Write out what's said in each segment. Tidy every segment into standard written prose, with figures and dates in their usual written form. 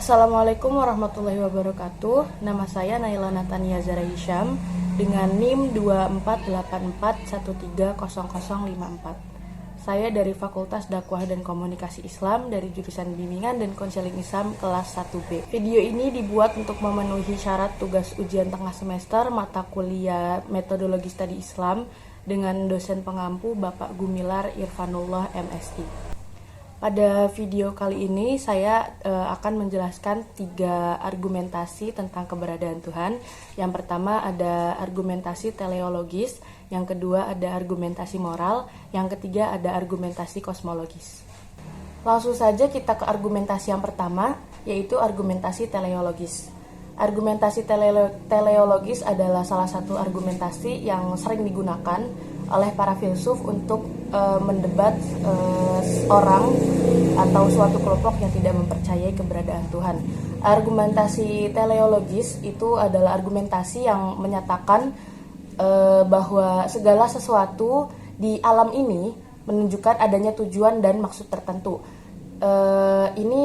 Assalamualaikum warahmatullahi wabarakatuh. Nama saya Naila Natania Zara Hisham dengan NIM 2484130054. Saya dari Fakultas Dakwah dan Komunikasi Islam dari jurusan Bimbingan dan Konseling Islam kelas 1B. Video ini dibuat untuk memenuhi syarat tugas ujian tengah semester mata kuliah Metodologi Studi Islam dengan dosen pengampu Bapak Gumilar Irfanullah MSI. Pada video kali ini saya akan menjelaskan 3 argumentasi tentang keberadaan Tuhan. Yang pertama ada argumentasi teleologis, yang kedua ada argumentasi moral, yang ketiga ada argumentasi kosmologis. Langsung saja kita ke argumentasi yang pertama, yaitu argumentasi teleologis. Argumentasi teleologis adalah salah satu argumentasi yang sering digunakan oleh para filsuf untuk mendebat orang atau suatu kelompok yang tidak mempercayai keberadaan Tuhan. Argumentasi teleologis itu adalah argumentasi yang menyatakan bahwa segala sesuatu di alam ini menunjukkan adanya tujuan dan maksud tertentu. Ini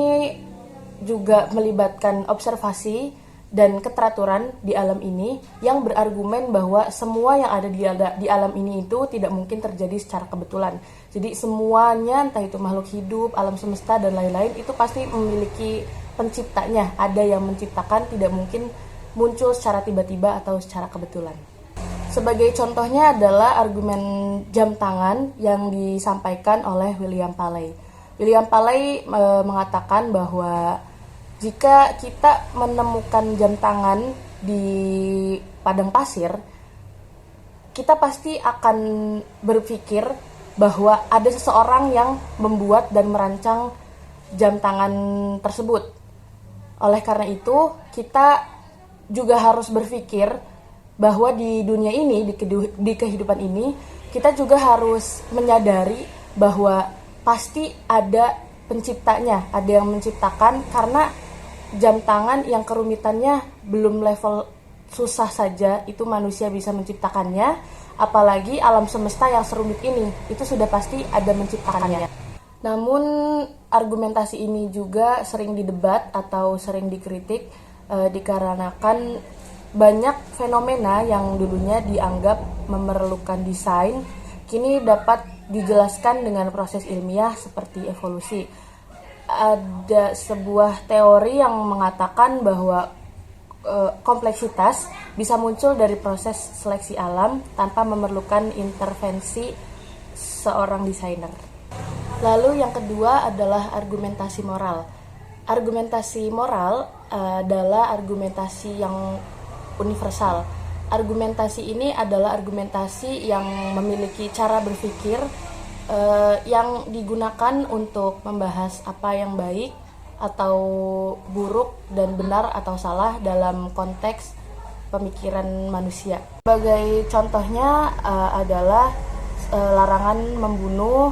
juga melibatkan observasi dan keteraturan di alam ini yang berargumen bahwa semua yang ada di alam ini itu tidak mungkin terjadi secara kebetulan. Jadi semuanya, entah itu makhluk hidup, alam semesta, dan lain-lain, itu pasti memiliki penciptanya. Ada yang menciptakan, tidak mungkin muncul secara tiba-tiba atau secara kebetulan. Sebagai contohnya adalah argumen jam tangan yang disampaikan oleh William Paley. William Paley mengatakan bahwa jika kita menemukan jam tangan di padang pasir, kita pasti akan berpikir bahwa ada seseorang yang membuat dan merancang jam tangan tersebut. Oleh karena itu, kita juga harus berpikir bahwa di dunia ini, di kehidupan ini, kita juga harus menyadari bahwa pasti ada penciptanya, ada yang menciptakan, karena jam tangan yang kerumitannya belum level susah saja itu manusia bisa menciptakannya, apalagi alam semesta yang serumit ini, itu sudah pasti ada menciptakannya. Namun argumentasi ini juga sering didebat atau sering dikritik dikarenakan banyak fenomena yang dulunya dianggap memerlukan desain, kini dapat dijelaskan dengan proses ilmiah seperti evolusi. Ada sebuah teori yang mengatakan bahwa kompleksitas bisa muncul dari proses seleksi alam tanpa memerlukan intervensi seorang desainer. Lalu yang kedua adalah argumentasi moral. Argumentasi moral adalah argumentasi yang universal. Argumentasi ini adalah argumentasi yang memiliki cara berpikir yang digunakan untuk membahas apa yang baik atau buruk dan benar atau salah dalam konteks pemikiran manusia. Sebagai contohnya adalah larangan membunuh,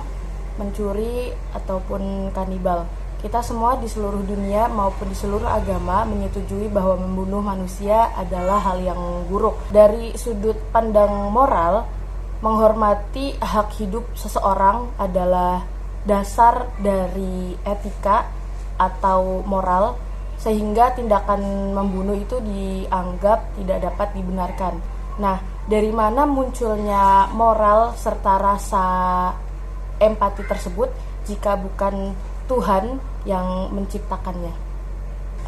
mencuri, ataupun kanibal. Kita semua di seluruh dunia maupun di seluruh agama menyetujui bahwa membunuh manusia adalah hal yang buruk. Dari sudut pandang moral, menghormati hak hidup seseorang adalah dasar dari etika atau moral, sehingga tindakan membunuh itu dianggap tidak dapat dibenarkan. Nah, dari mana munculnya moral serta rasa empati tersebut jika bukan Tuhan yang menciptakannya?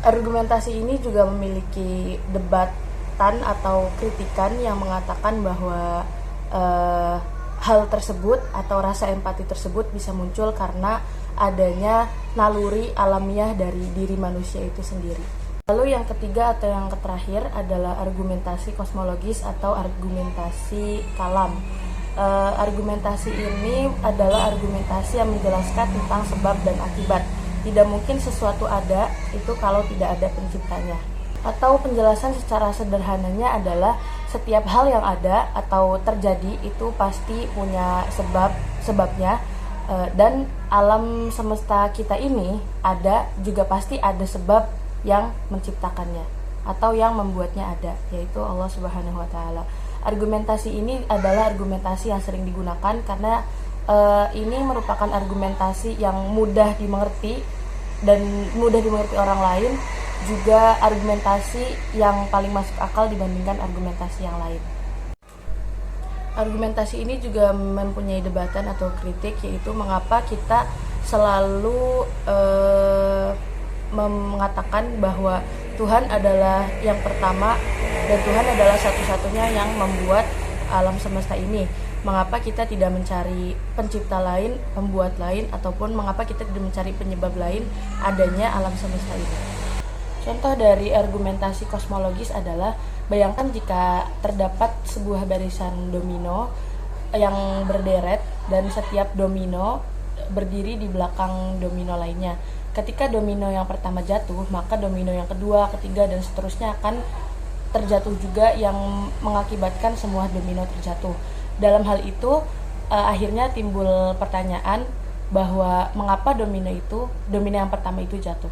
Argumentasi ini juga memiliki debatan atau kritikan yang mengatakan bahwa hal tersebut atau rasa empati tersebut bisa muncul karena adanya naluri alamiah dari diri manusia itu sendiri. Lalu yang ketiga atau yang terakhir adalah argumentasi kosmologis atau argumentasi kalam. Argumentasi ini adalah argumentasi yang menjelaskan tentang sebab dan akibat. Tidak mungkin sesuatu ada itu kalau tidak ada penciptanya. Atau penjelasan secara sederhananya adalah setiap hal yang ada atau terjadi itu pasti punya sebabnya, dan alam semesta kita ini ada juga pasti ada sebab yang menciptakannya atau yang membuatnya ada, yaitu Allah Subhanahu wa taala. Argumentasi ini adalah argumentasi yang sering digunakan karena ini merupakan argumentasi yang mudah dimengerti dan mudah dimengerti orang lain, juga argumentasi yang paling masuk akal dibandingkan argumentasi yang lain. Argumentasi ini juga mempunyai debatan atau kritik, yaitu mengapa kita selalu mengatakan bahwa Tuhan adalah yang pertama dan Tuhan adalah satu-satunya yang membuat alam semesta ini. Mengapa kita tidak mencari pencipta lain, pembuat lain, ataupun mengapa kita tidak mencari penyebab lain adanya alam semesta ini? Contoh dari argumentasi kosmologis adalah, bayangkan jika terdapat sebuah barisan domino yang berderet dan setiap domino berdiri di belakang domino lainnya. Ketika domino yang pertama jatuh, maka domino yang kedua, ketiga, dan seterusnya akan terjatuh juga, yang mengakibatkan semua domino terjatuh. Dalam hal itu, akhirnya timbul pertanyaan bahwa mengapa domino yang pertama itu jatuh.